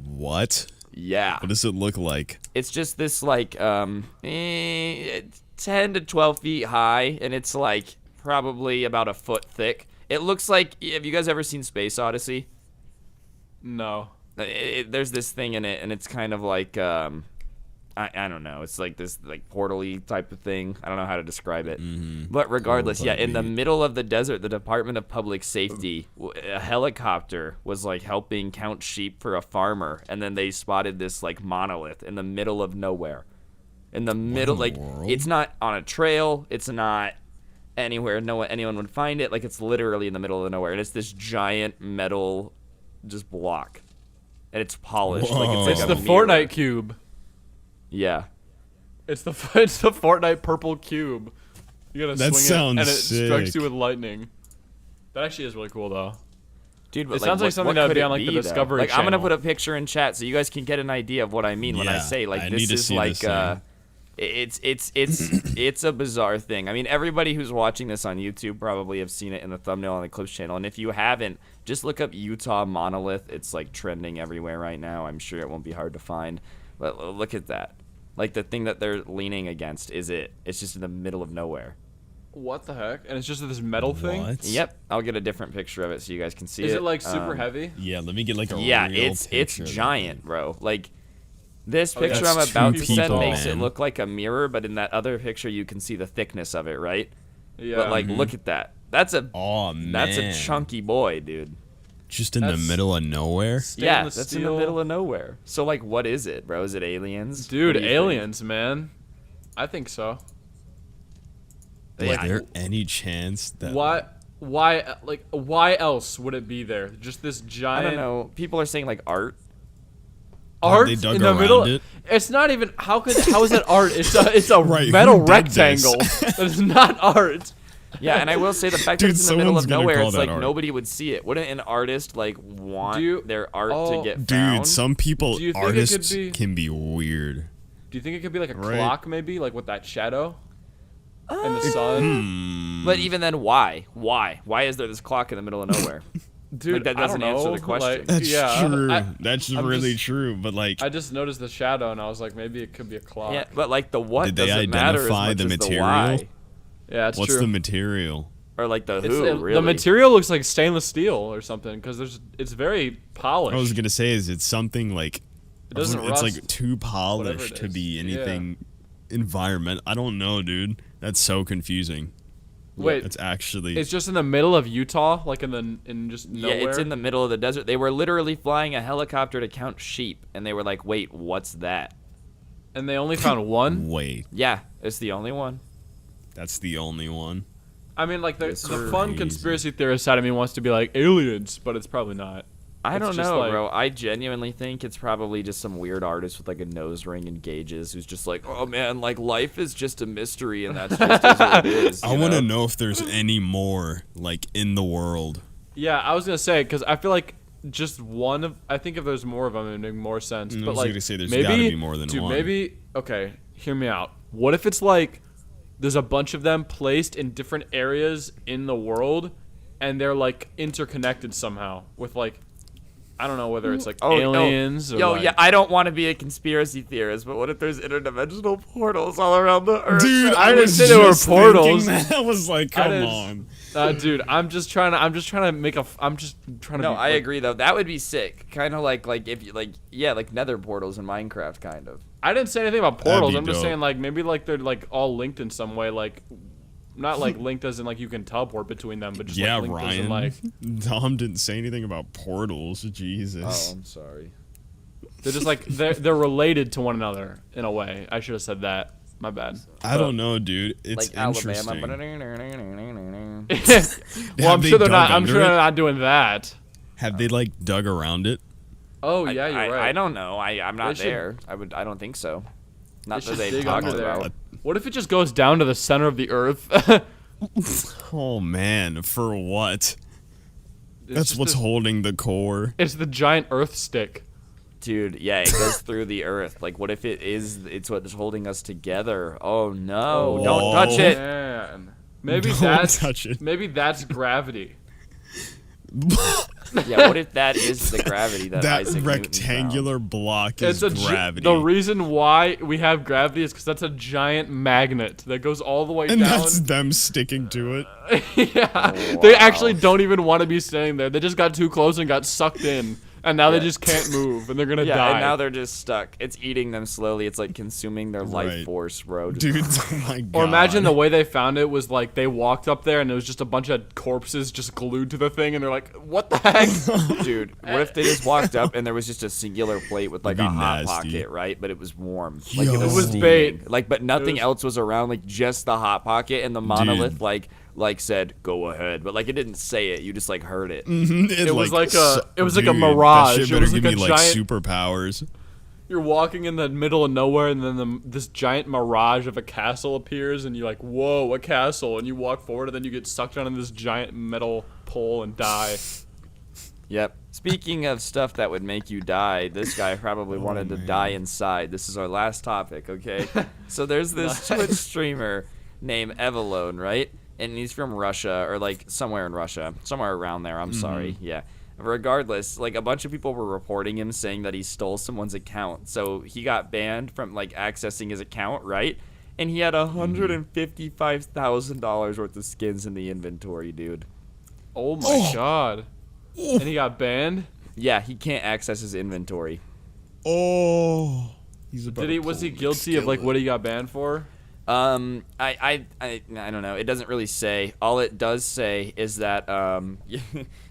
What? Yeah. What does it look like? It's just this like 10 to 12 feet high, and it's like probably about a foot thick. It looks like, have you guys ever seen Space Odyssey? No. There's this thing in it, and it's kind of like, I don't know. It's like this like portal-y type of thing. I don't know how to describe it. But regardless, in the middle of the desert, the Department of Public Safety, a helicopter was like helping count sheep for a farmer, and then they spotted this like monolith in the middle of nowhere. In the middle, like, it's not on a trail. It's not anywhere anyone would find it. Like, it's literally in the middle of nowhere, and it's this giant metal just block, and it's polished. Like it's the mirror. Fortnite cube. Yeah, it's the Fortnite purple cube. You gotta swing it, and it strikes you with lightning. That actually is really cool, though. Dude, it sounds like something that would be on like the Discovery Channel. I'm gonna put a picture in chat so you guys can get an idea of what I mean when I say like this is like it's a bizarre thing. I mean, everybody who's watching this on YouTube probably have seen it in the thumbnail on the Clips channel, and if you haven't, just look up Utah monolith. It's like trending everywhere right now. I'm sure it won't be hard to find, but look at that. Like, the thing that they're leaning against it's just in the middle of nowhere. What the heck? And it's just this metal thing? Yep. I'll get a different picture of it so you guys can see it. Is it like super heavy? Yeah, let me get like a real it's giant, bro. Like, this picture I'm about to send makes it look like a mirror, but in that other picture you can see the thickness of it, right? Yeah. But like, look at that. That's a chunky boy, dude. Just in the middle of nowhere? Yeah, that's in the middle of nowhere. So like, what is it, bro? Is it aliens? Dude, aliens, man. I think so. Is there any chance that why else would it be there? Just this giant. I don't know. People are saying like art. Art they dug in the around middle. It? It's not even. How is that art? It's a metal rectangle. It's not art. Yeah, and I will say the fact that it's in the middle of nowhere, it's like nobody would see it. Wouldn't an artist like want their art to get found? Dude, some people, artists can be weird. Do you think it could be like a clock, maybe, like with that shadow and the sun? But even then, why? Why is there this clock in the middle of nowhere? Dude, like, that doesn't answer the question. That's true. That's I'm really just- true. But like, I just noticed the shadow, and I was like, maybe it could be a clock. Yeah, but like the what did they doesn't matter as identify much the as material? the why. Yeah, it's what's true. the material? Or like the who, really. The material looks like stainless steel or something, because it's very polished. I was gonna say, is it something like? It doesn't It's rust, like too polished it to is. be Yeah. anything environment. I don't know, dude. That's so confusing. Wait, It's actually. it's just in the middle of Utah, like in just nowhere. Yeah, it's in the middle of the desert. They were literally flying a helicopter to count sheep, and they were like, "Wait, what's that?" And they only found one. Wait, Yeah, it's the only one. that's the only one. I mean, like the Yes, fun crazy. conspiracy theorist side of me wants to be like aliens, but it's probably not. I It's don't just know, like- bro. I genuinely think it's probably just some weird artist with like a nose ring and gauges who's just like, "Oh man, like life is just a mystery, and that's just is what it is." I want to know if there's any more like in the world. Yeah, I was gonna say, because I feel like just one of. I think if there's more of them, it'd make more sense. I But was like, gonna say there's maybe, gotta be more than dude, one. maybe. Okay, hear me out. What if it's like there's a bunch of them placed in different areas in the world, and they're like interconnected somehow with like. I don't know whether it's like aliens or Yo, like, yeah, I don't want to be a conspiracy theorist, but what if there's interdimensional portals all around the earth? Dude, I didn't was say there were just portals. thinking that. I was like, I come didn't- on. dude, I'm just trying to make a. I'm just trying to. No, be, I like, agree though. That would be sick. Kind of like if you like like nether portals in Minecraft, kind of. I didn't say anything about portals. be I'm just dope. saying like maybe like they're like all linked in some way, like not like linked as in like you can teleport between them, but just Yeah, like linked as in Ryan. like Dom didn't say anything about portals. Jesus. Oh, I'm sorry. they're just like they're related to one another in a way. I should have said that. My bad. I don't know, dude. It's Like interesting. Alabama. Well, I'm they sure they're dug not. I'm under sure it? they're not doing that. Have they like dug around it? Oh yeah, you're right. I don't know. I'm not They should- there. I don't think so. Not They that should they've dig talked under there. about. What if it just goes down to the center of the earth? Oh man, for what? It's That's just what's a- holding the core. It's the giant Earth stick. Dude, yeah, it goes through the earth. Like, what if it's what's holding us together? Oh no! Oh. Don't touch it. Man. Maybe Don't that's touch it. maybe that's gravity. Yeah, what if that is the gravity that That Isaac Newton rectangular block is It's gravity. The reason why we have gravity is because that's a giant magnet that goes all the way and down. that's them sticking to it. Yeah, Oh, they wow. actually don't even want to be staying there. They just got too close and got sucked in, and now Yeah. they just can't move, and they're gonna Yeah, die. and now they're just stuck. It's eating them slowly. It's like consuming their life Right. force, bro. Just- Dude, oh my god. or imagine the way they found it was like they walked up there and it was just a bunch of corpses just glued to the thing, and they're like, "What the heck?" Dude, what if they just walked up and there was just a singular plate with like a That'd be hot nasty. pocket, right? But it was warm. Like Yo. it was, It was steaming. bait. Like, but nothing was- else was around. Like just the hot pocket and the monolith. Dude. Like said, "Go ahead," but like it didn't say it. You just like heard it. It was like a- su- it was like a dude, mirage. That It shit better was give like a me like giant- superpowers. You're walking in the middle of nowhere, and then this giant mirage of a castle appears, and you're like, "Whoa, a castle!" And you walk forward, and then you get sucked onto this giant metal pole and die. Yep. Speaking of stuff that would make you die, this guy probably wanted to die inside. This is our last topic, okay? So there's this Twitch streamer named 𝗲𝗏𝗏, right? And he's from Russia, or like somewhere in Russia, somewhere around there. I'm sorry. Yeah. Regardless, like a bunch of people were reporting him saying that he stole someone's account. So he got banned from like accessing his account, right? And he had $155,000 worth of skins in the inventory, dude. Oh my god! And he got banned. Yeah, he can't access his inventory. Oh. He's about Did he? to Was he pull guilty of like what he got banned for? I don't know. It doesn't really say. All it does say is that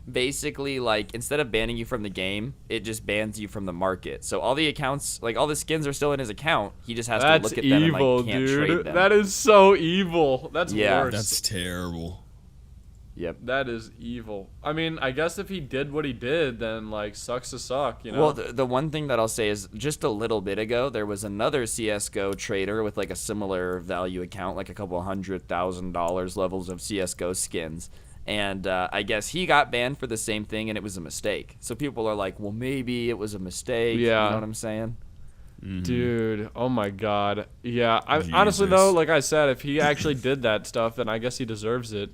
basically like instead of banning you from the game, it just bans you from the market. So all the accounts, like all the skins are still in his account. He just has to That's look at them evil, and like can't trade dude. them. That is so evil. That's Yeah. worse. That's terrible. Yep. That is evil. I mean, I guess if he did what he did, then like sucks to suck, you know. Well, the one thing that I'll say is just a little bit ago, there was another CSGO trader with like a similar value account, like a couple $100,000 levels of CSGO skins. And I guess he got banned for the same thing, and it was a mistake. So people are like, well, maybe it was a mistake. Yeah. You know what I'm saying? Dude, oh my god. Yeah, honestly Jesus. though, like I said, if he actually did that stuff, then I guess he deserves it.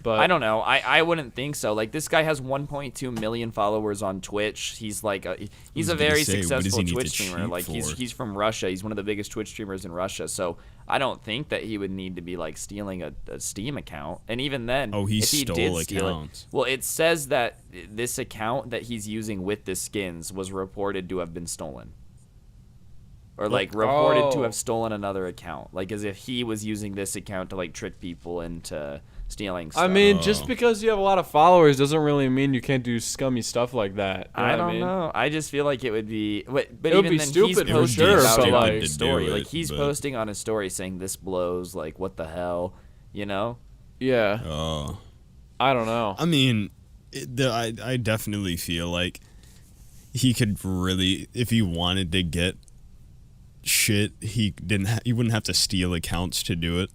But I don't know. I wouldn't think so. Like, this guy has 1.2 million followers on Twitch. He's like he's a very successful Twitch streamer. Like he's from Russia. He's one of the biggest Twitch streamers in Russia. So I don't think that he would need to be like stealing a Steam account. And even then, if he stole accounts. Well, it says that this account that he's using with the skins was reported to have been stolen. Or like reported to have stolen another account. Like as if he was using this account to like trick people into stealing stuff. I mean, just because you have a lot of followers doesn't really mean you can't do scummy stuff like that. You know I don't what I mean? know. I just feel like it would be. But It even would be then, stupid he's for posting sure, about but it on like- his story. Like he's but- posting on his story saying this blows. Like what the hell, you know? Yeah. Oh. I don't know. I mean, I definitely feel like he could really, if he wanted to get shit, he wouldn't have to steal accounts to do it.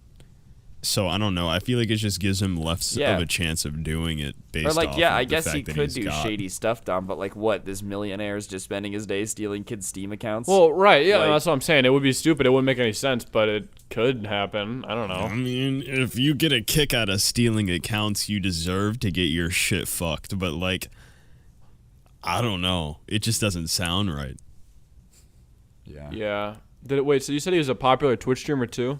So I don't know. I feel like it just gives him less of a chance of doing it based Or like, off yeah, of I the guess fact he that could he's do got- shady stuff, Dom. But like, what? This millionaire is just spending his day stealing kids' Steam accounts. Well, right. Yeah, Like- that's what I'm saying. It would be stupid. It wouldn't make any sense, but it could happen. I don't know. I mean, if you get a kick out of stealing accounts, you deserve to get your shit fucked. But like, I don't know. It just doesn't sound right. Yeah. Wait, so you said he was a popular Twitch streamer too?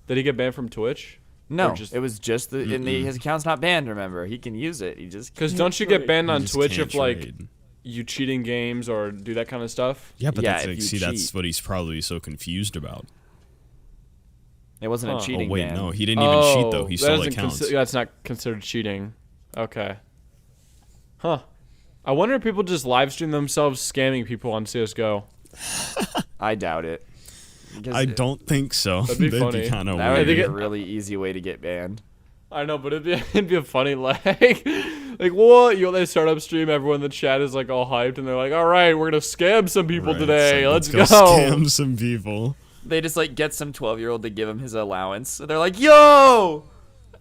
Did he get banned from Twitch? no, or just- it was just his account's not banned. Remember, he can use it. He just Because don't you get banned on just Twitch can't if like trade. you cheat in games or do that kind of stuff? Yeah, but Yeah, that's if like, you see, that's cheat. what he's probably so confused about. It wasn't Huh. a Oh cheating wait, ban. no, he didn't even cheat though. He that stole doesn't accounts. that's not considered cheating. Okay. Huh. I wonder if people just live stream themselves scamming people on CS:GO. I doubt it. Because I don't think so. That'd be funny. kind of That would weird. be it- a really easy way to get banned. I know, but it'd be a funny like what? They start up stream, everyone in the chat is like all hyped, and they're like, all right, we're gonna scam some people Right, today. so Let's go go. scam some people. They just like get some 12-year-old to give him his allowance. So they're like, "Yo!"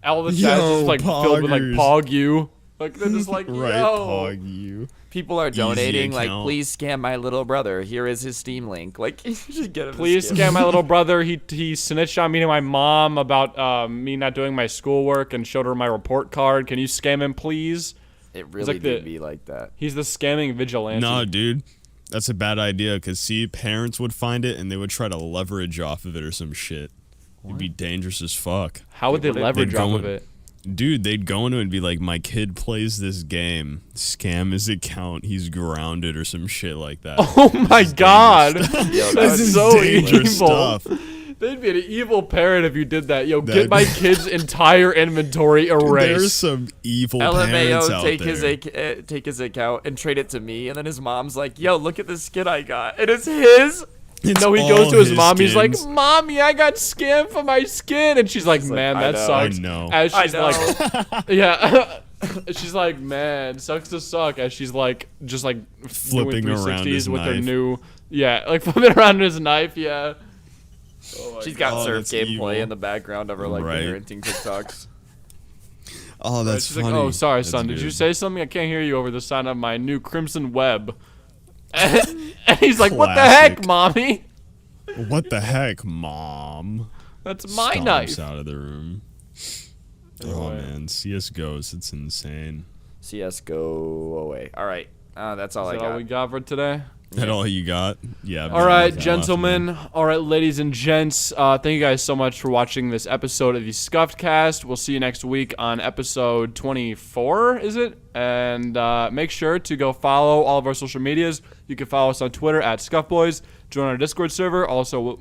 All the chat is Yo, just like filled with like poggers. pog you. Like they're just like, Right, yo. pog you. People are donating. Like, account. please scam my little brother. Here is his Steam link. Like, you should get him. to Please scam my little brother. He snitched on me to my mom about me not doing my schoolwork and showed her my report card. Can you scam him, please? It really like did the- be like that. He's the scamming vigilante. No, dude. That's a bad idea because, see, parents would find it and they would try to leverage off of it or some shit. It'd be dangerous as fuck. How would they leverage they'd off go of in- it? Dude, they'd go into it and be like, my kid plays this game. Scam his account. He's grounded or some shit like that. Oh my god. Yo, that That's would be so dangerous evil. stuff. They'd be an evil parent if you did that. Yo, get That'd my be- kid's entire inventory There's erased. some evil parents LMAO out there. take his account and trade it to me, and then his mom's like, "Yo, look at this skin I got, and it's his." It's No, he all goes to his mom. He's like, skins. "Mommy, I got scammed for my skin," and she's like, "Man, I that know. sucks." I know. As I she's know. like, yeah, she's like, "Man, sucks to suck." As she's like, just like Flipping doing around 360s his with her knife. new, yeah, like flipping around his knife. Yeah. Oh my She's got God, surf that's gameplay evil. in the background of her like Right. parenting TikToks. Oh, that's She's funny. like, "Oh, sorry, That's son. Did you good. say something? I can't hear you over the sound of my new crimson web." And he's like, "What the heck, Classic. mommy? What the heck, mom? That's my Stomps knife." out of the room. Oh man, CS:GOs, it's insane. CS go away. All right, that's all Is I that all got. we got for today? That all you got? Yeah. I've All got right, nothing left, gentlemen. man. All right, ladies and gents. Thank you guys so much for watching this episode of the Skuffed Cast. We'll see you next week on episode 24, is it? And make sure to go follow all of our social medias. You can follow us on Twitter at ScuffedBoys. Join our Discord server. Also,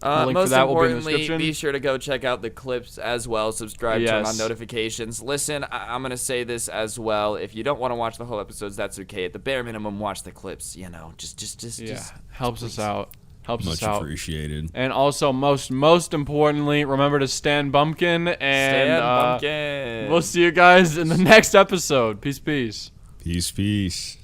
the link for Most that will be in the importantly, description. be sure to go check out the clips as well. Subscribe, turn on Yes. notifications. Listen, I'm going to say this as well. If you don't want to watch the whole episodes, that's okay. At the bare minimum, watch the clips. You know, just helps us out. Helps Much us out. appreciated. And also, most importantly, remember to stand Bumpkin. And Stand Bumpkin. we'll see you guys in the next episode. Peace, peace. Peace, peace.